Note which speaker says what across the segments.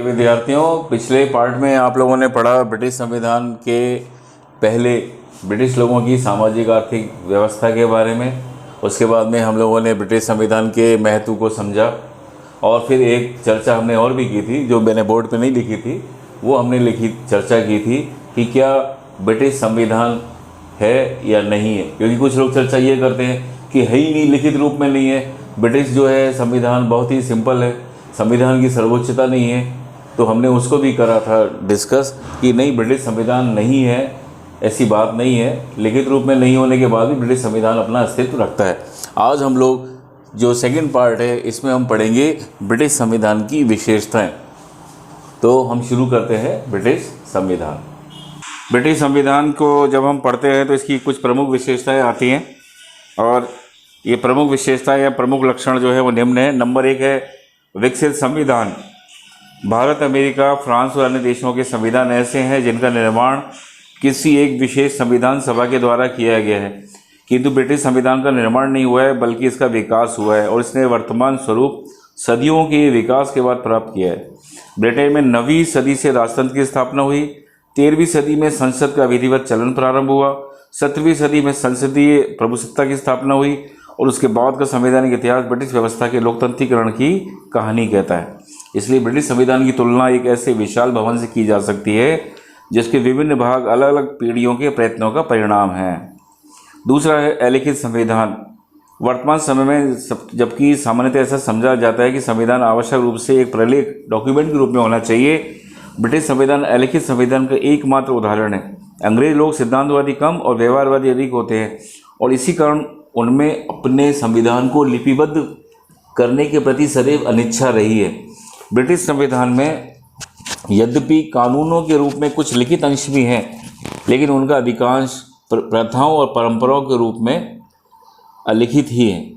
Speaker 1: विद्यार्थियों, पिछले पार्ट में आप लोगों ने पढ़ा ब्रिटिश संविधान के पहले ब्रिटिश लोगों की सामाजिक आर्थिक व्यवस्था के बारे में। उसके बाद में हम लोगों ने ब्रिटिश संविधान के महत्व को समझा और फिर एक चर्चा हमने और भी की थी जो मैंने बोर्ड पे नहीं लिखी थी, वो हमने चर्चा की थी कि क्या ब्रिटिश संविधान है या नहीं है। क्योंकि कुछ लोग चर्चा ये करते हैं कि है ही नहीं, लिखित रूप में नहीं है। ब्रिटिश जो है संविधान बहुत ही सिंपल है, संविधान की सर्वोच्चता नहीं है। तो हमने उसको भी करा था डिस्कस कि नहीं, ब्रिटिश संविधान नहीं है, ऐसी बात नहीं है। लिखित रूप में नहीं होने के बाद भी ब्रिटिश संविधान अपना अस्तित्व रखता है। आज हम लोग जो सेकंड पार्ट है इसमें हम पढ़ेंगे ब्रिटिश संविधान की विशेषताएं। तो हम शुरू करते हैं ब्रिटिश संविधान। ब्रिटिश संविधान को जब हम पढ़ते हैं तो इसकी कुछ प्रमुख विशेषताएं आती हैं और ये प्रमुख विशेषताएं या प्रमुख लक्षण जो है वो निम्न है। नंबर 1 है विकसित संविधान। भारत, अमेरिका, फ्रांस और अन्य देशों के संविधान ऐसे हैं जिनका निर्माण किसी एक विशेष संविधान सभा के द्वारा किया गया है, किंतु ब्रिटिश संविधान का निर्माण नहीं हुआ है बल्कि इसका विकास हुआ है और इसने वर्तमान स्वरूप सदियों के विकास के बाद प्राप्त किया है। ब्रिटेन में 9वीं सदी से राजतंत्र की स्थापना हुई, 13वीं सदी में संसद का विधिवत चलन प्रारंभ हुआ, 17वीं सदी में संसदीय प्रभुसत्ता की स्थापना हुई और उसके बाद का संवैधानिक इतिहास ब्रिटिश व्यवस्था के लोकतंत्रीकरण की कहानी कहता है। इसलिए ब्रिटिश संविधान की तुलना एक ऐसे विशाल भवन से की जा सकती है जिसके विभिन्न भाग अलग अलग पीढ़ियों के प्रयत्नों का परिणाम है। दूसरा है अलिखित संविधान। वर्तमान समय में जबकि सामान्यतः ऐसा समझा जाता है कि संविधान आवश्यक रूप से एक प्रलेख डॉक्यूमेंट के रूप में होना चाहिए, ब्रिटिश संविधान अलिखित संविधान का एकमात्र उदाहरण है। अंग्रेज लोग सिद्धांतवादी कम और व्यवहारवादी अधिक होते हैं और इसी कारण उनमें अपने संविधान को लिपिबद्ध करने के प्रति सदैव अनिच्छा रही है। ब्रिटिश संविधान में यद्यपि कानूनों के रूप में कुछ लिखित अंश भी हैं, लेकिन उनका अधिकांश प्रथाओं और परंपराओं के रूप में अलिखित ही है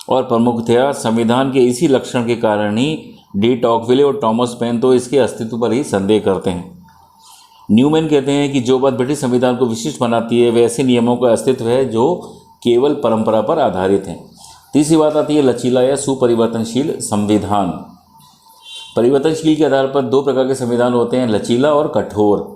Speaker 1: और प्रमुखतया संविधान के इसी लक्षण के कारण ही डी टॉकविले और थॉमस पेन तो इसके अस्तित्व पर ही संदेह करते हैं। न्यूमैन कहते हैं कि जो बात ब्रिटिश संविधान को विशिष्ट बनाती है वे ऐसे नियमों का अस्तित्व है जो केवल परंपरा पर आधारित हैं। तीसरी बात आती है लचीला या सुपरिवर्तनशील संविधान। परिवर्तनशील के आधार पर 2 प्रकार के संविधान होते हैं, लचीला और कठोर।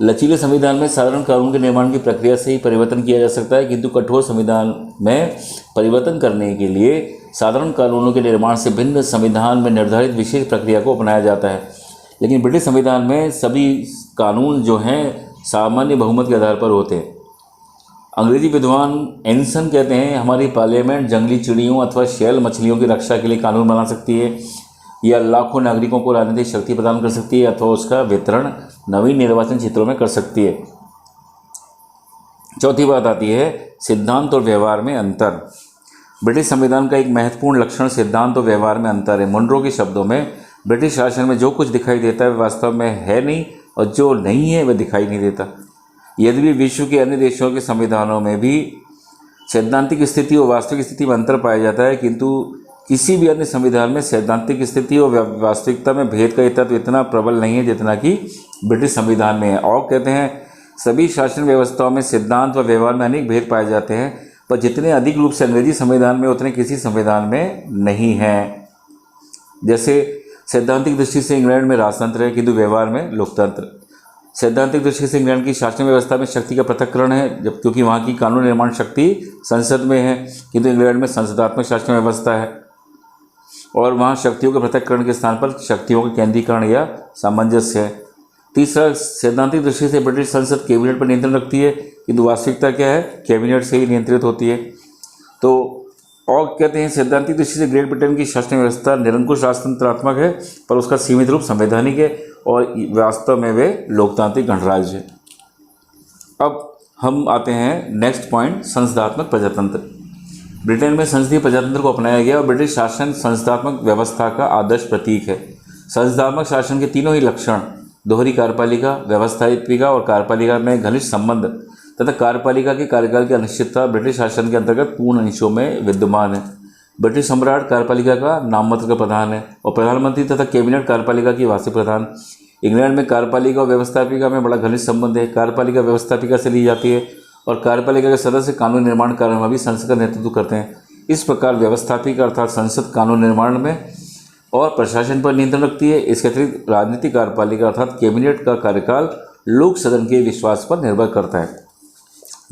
Speaker 1: लचीले संविधान में साधारण कानून के निर्माण की प्रक्रिया से ही परिवर्तन किया जा सकता है, किंतु कठोर संविधान में परिवर्तन करने के लिए साधारण कानूनों के निर्माण से भिन्न संविधान में निर्धारित विशेष प्रक्रिया को अपनाया जाता है। लेकिन ब्रिटिश संविधान में सभी कानून जो हैं सामान्य बहुमत के आधार पर होते हैं। अंग्रेजी विद्वान एनसन कहते हैं हमारी पार्लियामेंट जंगली चिड़ियों अथवा शैल मछलियों की रक्षा के लिए कानून बना सकती है या लाखों नागरिकों को राजनीतिक शक्ति प्रदान कर सकती है अथवा उसका वितरण नवीन निर्वाचन क्षेत्रों में कर सकती है। चौथी बात आती है सिद्धांत और व्यवहार में अंतर। ब्रिटिश संविधान का एक महत्वपूर्ण लक्षण सिद्धांत और व्यवहार में अंतर है। मुनरो के शब्दों में ब्रिटिश शासन में जो कुछ दिखाई देता है वह वास्तव में है नहीं और जो नहीं है वह दिखाई नहीं देता। यद्यपि विश्व के अन्य देशों के संविधानों में भी सैद्धांतिक स्थिति और वास्तविक स्थिति में अंतर पाया जाता है, किंतु किसी भी अन्य संविधान में सैद्धांतिक स्थिति और वास्तविकता में भेद का तत्व इतना प्रबल नहीं है जितना कि ब्रिटिश संविधान में है। और कहते हैं सभी शासन व्यवस्थाओं में सिद्धांत व व्यवहार में अनेक भेद पाए जाते हैं, पर जितने अधिक रूप से अंग्रेजी संविधान में उतने किसी संविधान में नहीं हैं। जैसे सैद्धांतिक दृष्टि से इंग्लैंड में राजतंत्र है किंतु व्यवहार में लोकतंत्र। सैद्धांतिक दृष्टि से इंग्लैंड की शासन व्यवस्था में शक्ति का पृथक्करण है, जब क्योंकि वहाँ की कानून निर्माण शक्ति संसद में है, किंतु इंग्लैंड में संसदात्मक शासन व्यवस्था है और वहाँ शक्तियों के पृथक्करण के स्थान पर शक्तियों का केंद्रीकरण या सामंजस्य है। तीसरा, सैद्धांतिक दृष्टि से ब्रिटिश संसद कैबिनेट पर नियंत्रण रखती है, किंतु वास्तविकता क्या है, कैबिनेट से ही नियंत्रित होती है। तो और कहते हैं सैद्धांतिक दृष्टि से ग्रेट ब्रिटेन की शासन व्यवस्था निरंकुश राजतंत्रात्मक है, पर उसका सीमित रूप संवैधानिक है और वास्तव में वे लोकतांत्रिक गणराज्य है। अब हम आते हैं नेक्स्ट पॉइंट, संसदात्मक प्रजातंत्र। ब्रिटेन में संसदीय प्रजातंत्र को अपनाया गया और ब्रिटिश शासन संसदात्मक व्यवस्था का आदर्श प्रतीक है। संसदात्मक शासन के तीनों ही लक्षण दोहरी कार्यपालिका, व्यवस्थापिका और कार्यपालिका में घनिष्ठ संबंध तथा कार्यपालिका के कार्यकाल की अनिश्चितता ब्रिटिश शासन के अंतर्गत पूर्ण अंशों में विद्यमान है। ब्रिटिश सम्राट कार्यपालिका का नाममात्र का प्रधान है और प्रधानमंत्री तथा कैबिनेट कार्यपालिका की वार्षिक प्रधान। इंग्लैंड में कार्यपालिका और व्यवस्थापिका में बड़ा घनिष्ठ संबंध है। कार्यपालिका व्यवस्थापिका से ली जाती है और कार्यपालिका के सदस्य कानून निर्माण कार्य में भी संसद का नेतृत्व करते हैं। इस प्रकार व्यवस्थापिका अर्थात संसद कानून निर्माण में और प्रशासन पर नियंत्रण रखती है। इसके अतिरिक्त राजनीतिक कार्यपालिका अर्थात कैबिनेट का कार्यकाल लोक सदन के विश्वास पर निर्भर करता है।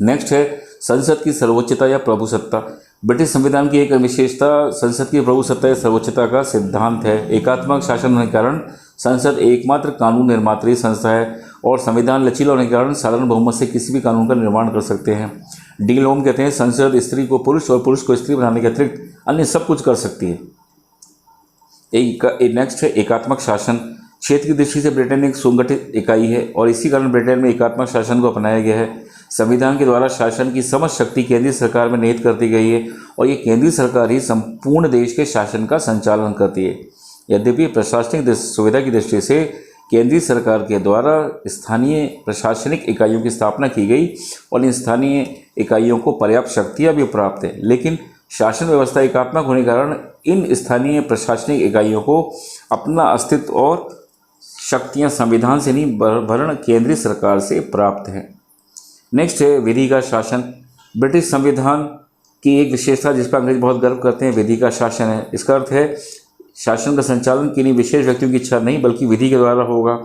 Speaker 1: नेक्स्ट है संसद की सर्वोच्चता या प्रभुसत्ता। ब्रिटिश संविधान की एक विशेषता संसद की प्रभुसत्ता या सर्वोच्चता का सिद्धांत है। एकात्मक शासन होने के कारण संसद एकमात्र कानून निर्मात्री संस्था है और संविधान लचीला होने के कारण साधारण बहुमत से किसी भी कानून का निर्माण कर सकते हैं। डी लोम कहते हैं संसद स्त्री को पुरुष और पुरुष को स्त्री बनाने के अतिरिक्त अन्य सब कुछ कर सकती है। नेक्स्ट है एकात्मक शासन। क्षेत्र की दृष्टि से ब्रिटेन एक सुगठित इकाई है और इसी कारण ब्रिटेन में एकात्मक शासन को अपनाया गया है। संविधान के द्वारा शासन की समस्त शक्ति केंद्रीय सरकार में निहित कर दी गई है और ये केंद्रीय सरकार ही संपूर्ण देश के शासन का संचालन करती है। यद्यपि प्रशासनिक सुविधा की दृष्टि से केंद्रीय सरकार के द्वारा स्थानीय प्रशासनिक इकाइयों की स्थापना की गई और इन स्थानीय इकाइयों को पर्याप्त शक्तियाँ भी प्राप्त है, लेकिन शासन व्यवस्था एकात्मक होने के कारण इन स्थानीय प्रशासनिक इकाइयों को अपना अस्तित्व और शक्तियाँ संविधान से नहीं वरन केंद्रीय सरकार से प्राप्त है। नेक्स्ट है विधि का शासन। ब्रिटिश संविधान की एक विशेषता जिस पर अंग्रेज बहुत गर्व करते हैं विधि का शासन है। इसका अर्थ है शासन का संचालन किन्हीं विशेष व्यक्तियों की इच्छा नहीं बल्कि विधि के द्वारा होगा।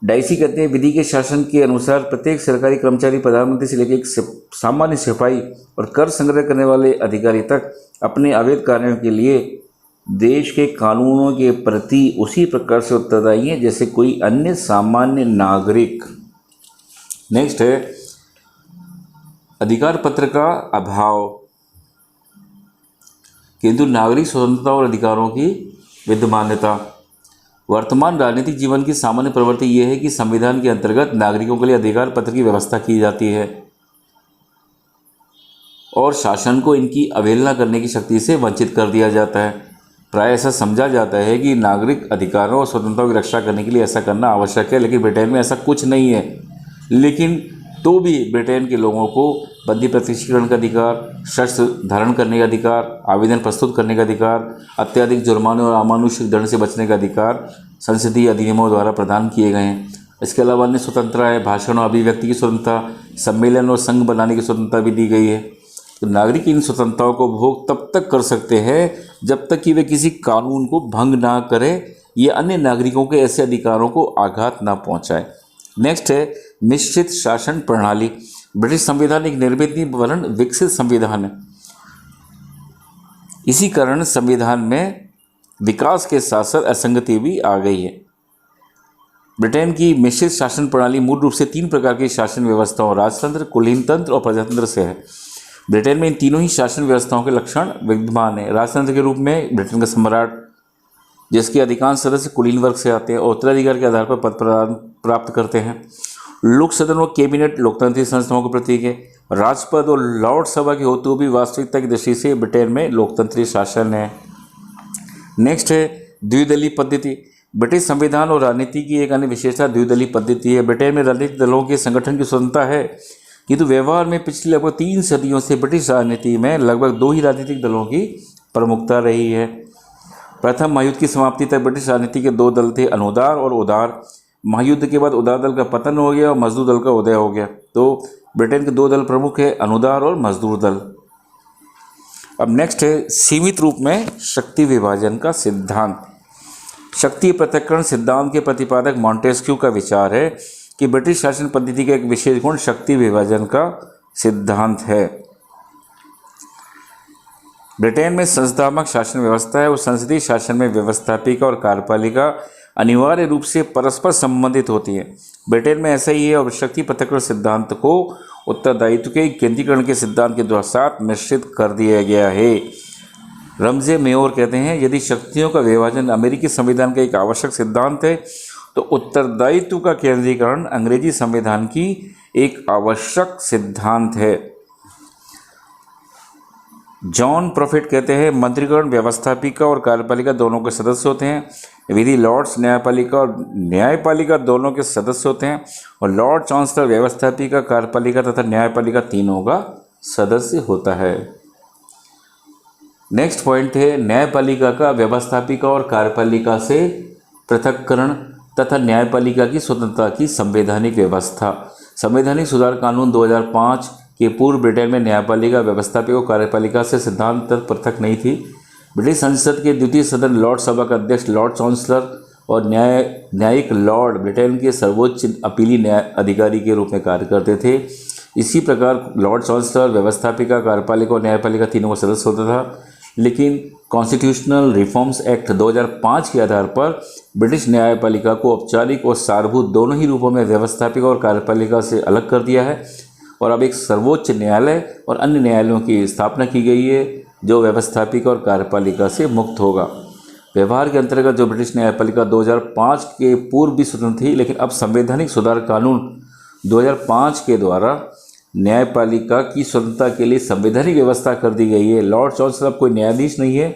Speaker 1: डाइसी कहते हैं विधि के शासन के अनुसार प्रत्येक सरकारी कर्मचारी प्रधानमंत्री से लेकर एक सामान्य सिपाही और कर संग्रह करने वाले अधिकारी तक अपने अवैध कार्यों के लिए देश के कानूनों के प्रति उसी प्रकार से उत्तरदायी है जैसे कोई अन्य सामान्य नागरिक। नेक्स्ट है अधिकार पत्र का अभाव, किंतु नागरिक स्वतंत्रता और अधिकारों की विद्यमानता। वर्तमान राजनीतिक जीवन की सामान्य प्रवृत्ति यह है कि संविधान के अंतर्गत नागरिकों के लिए अधिकार पत्र की व्यवस्था की जाती है और शासन को इनकी अवहेलना करने की शक्ति से वंचित कर दिया जाता है। प्राय ऐसा समझा जाता है कि नागरिक अधिकारों और स्वतंत्रता की रक्षा करने के लिए ऐसा करना आवश्यक है, लेकिन ब्रिटेन में ऐसा कुछ नहीं है। लेकिन तो भी ब्रिटेन के लोगों को बंदी प्रत्यक्षीकरण का अधिकार, शस्त्र धारण करने का अधिकार, आवेदन प्रस्तुत करने का अधिकार, अत्यधिक जुर्माने और अमानुषिक दंड से बचने का अधिकार संसदीय अधिनियमों द्वारा प्रदान किए गए हैं। इसके अलावा अन्य स्वतंत्रता है, भाषण और अभिव्यक्ति की स्वतंत्रता, सम्मेलन और संघ बनाने की स्वतंत्रता भी दी गई है। तो नागरिक इन स्वतंत्रताओं को भोग तब तक कर सकते हैं जब तक कि वे किसी कानून को भंग ना करें या अन्य नागरिकों के ऐसे अधिकारों को आघात ना पहुंचाए। नेक्स्ट है मिश्रित शासन प्रणाली। ब्रिटिश संविधान एक निर्मित वरन विकसित संविधान है। इसी कारण संविधान में विकास के साथ साथ असंगति भी आ गई है। ब्रिटेन की मिश्रित शासन प्रणाली मूल रूप से 3 प्रकार की शासन व्यवस्थाओं राजतंत्र, कुलीन तंत्र और प्रजातंत्र से है। ब्रिटेन में इन तीनों ही शासन व्यवस्थाओं के लक्षण विद्यमान है। राजतंत्र के रूप में ब्रिटेन का सम्राट, जिसके अधिकांश सदस्य कुलीन वर्ग से आते हैं और उत्तराधिकार के आधार पर पद प्राप्त करते हैं। लोक सदन और कैबिनेट लोकतांत्रिक संस्थाओं के प्रतीक है। राजपद और लॉर्ड सभा के होते हुए भी वास्तविकता की दृष्टि से ब्रिटेन में लोकतंत्रीय शासन है। नेक्स्ट है द्विदलीय पद्धति। ब्रिटिश संविधान और राजनीति की एक अन्य विशेषता द्विदलीय पद्धति है। ब्रिटेन में राजनीतिक दलों के संगठन की स्वतंत्रता है, किंतु व्यवहार में पिछले लगभग 3 सदियों से ब्रिटिश राजनीति में लगभग 2 ही राजनीतिक दलों की प्रमुखता रही है। प्रथम महायुद्ध की समाप्ति तक ब्रिटिश राजनीति के 2 दल थे, अनुदार और उदार। महायुद्ध के बाद उदार दल का पतन हो गया और मजदूर दल का उदय हो गया। तो ब्रिटेन के 2 दल प्रमुख है, अनुदार और मजदूर दल। अब नेक्स्ट है सीमित रूप में शक्ति विभाजन का सिद्धांत। शक्ति पृथक्करण सिद्धांत के प्रतिपादक मॉन्टेस्क्यू का विचार है कि ब्रिटिश शासन पद्धति का एक विशेष गुण शक्ति विभाजन का सिद्धांत है। ब्रिटेन में संस्थात्मक शासन व्यवस्था है और संसदीय शासन में व्यवस्थापिका और कार्यपालिका अनिवार्य रूप से परस्पर संबंधित होती है। ब्रिटेन में ऐसा ही है और शक्ति पृथक्करण सिद्धांत को उत्तरदायित्व के केंद्रीकरण के सिद्धांत के साथ मिश्रित कर दिया गया है। रमजे मेयोर कहते हैं यदि शक्तियों का विभाजन अमेरिकी संविधान का एक आवश्यक सिद्धांत है तो उत्तरदायित्व का केंद्रीकरण अंग्रेजी संविधान की एक आवश्यक सिद्धांत है। जॉन प्रॉफिट कहते हैं मंत्रीगण व्यवस्थापिका और कार्यपालिका दोनों के सदस्य होते हैं। विधि लॉर्ड्स न्यायपालिका और न्यायपालिका दोनों के सदस्य होते हैं और लॉर्ड चांसलर व्यवस्थापिका, कार्यपालिका तथा न्यायपालिका तीनों का सदस्य होता है। नेक्स्ट पॉइंट है न्यायपालिका का व्यवस्थापिका और कार्यपालिका से पृथक्करण तथा न्यायपालिका की स्वतंत्रता की संवैधानिक व्यवस्था। संवैधानिक सुधार कानून 2005 के पूर्व ब्रिटेन में न्यायपालिका व्यवस्थापिका और कार्यपालिका से सिद्धांत पृथक नहीं थी। ब्रिटिश संसद के द्वितीय सदन लॉर्ड सभा का अध्यक्ष लॉर्ड चांसलर और न्यायिक लॉर्ड ब्रिटेन के सर्वोच्च अपीली न्याय अधिकारी के रूप में कार्य करते थे। इसी प्रकार लॉर्ड चांसलर व्यवस्थापिका, कार्यपालिका और न्यायपालिका तीनों का सदस्य होता था। लेकिन कॉन्स्टिट्यूशनल रिफॉर्म्स एक्ट 2005 के आधार पर ब्रिटिश न्यायपालिका को औपचारिक और सारभूत दोनों ही रूपों में व्यवस्थापिका और कार्यपालिका से अलग कर दिया है और अब एक सर्वोच्च न्यायालय और अन्य न्यायालयों की स्थापना की गई है जो व्यवस्थापिका और कार्यपालिका से मुक्त होगा। व्यवहार के अंतर्गत जो ब्रिटिश न्यायपालिका 2005 के पूर्व भी स्वतंत्र थी, लेकिन अब संवैधानिक सुधार कानून 2005 के द्वारा न्यायपालिका की स्वतंत्रता के लिए संवैधानिक व्यवस्था कर दी गई है। लॉर्ड चांसलर अब कोई न्यायाधीश नहीं है।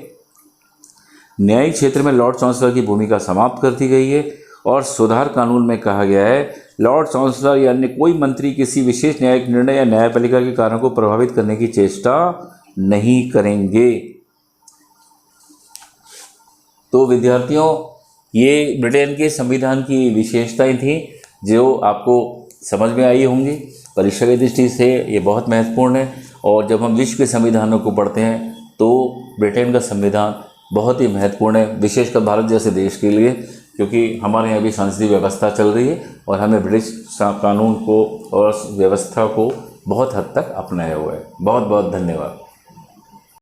Speaker 1: न्यायिक क्षेत्र में लॉर्ड चांसलर की भूमिका समाप्त कर दी गई है और सुधार कानून में कहा गया है लॉर्ड चांसलर या अन्य कोई मंत्री किसी विशेष न्यायिक निर्णय या न्यायपालिका के कार्यों को प्रभावित करने की चेष्टा नहीं करेंगे। तो विद्यार्थियों, ये ब्रिटेन के संविधान की विशेषताएं थी जो आपको समझ में आई होंगी। परीक्षा की दृष्टि से ये बहुत महत्वपूर्ण है और जब हम विश्व के संविधानों को पढ़ते हैं तो ब्रिटेन का संविधान बहुत ही महत्वपूर्ण है, विशेषकर भारत जैसे देश के लिए, क्योंकि हमारे यहाँ भी संसदीय व्यवस्था चल रही है और हमें ब्रिटिश कानून को और व्यवस्था को बहुत हद तक अपनाया हुआ है। बहुत बहुत धन्यवाद।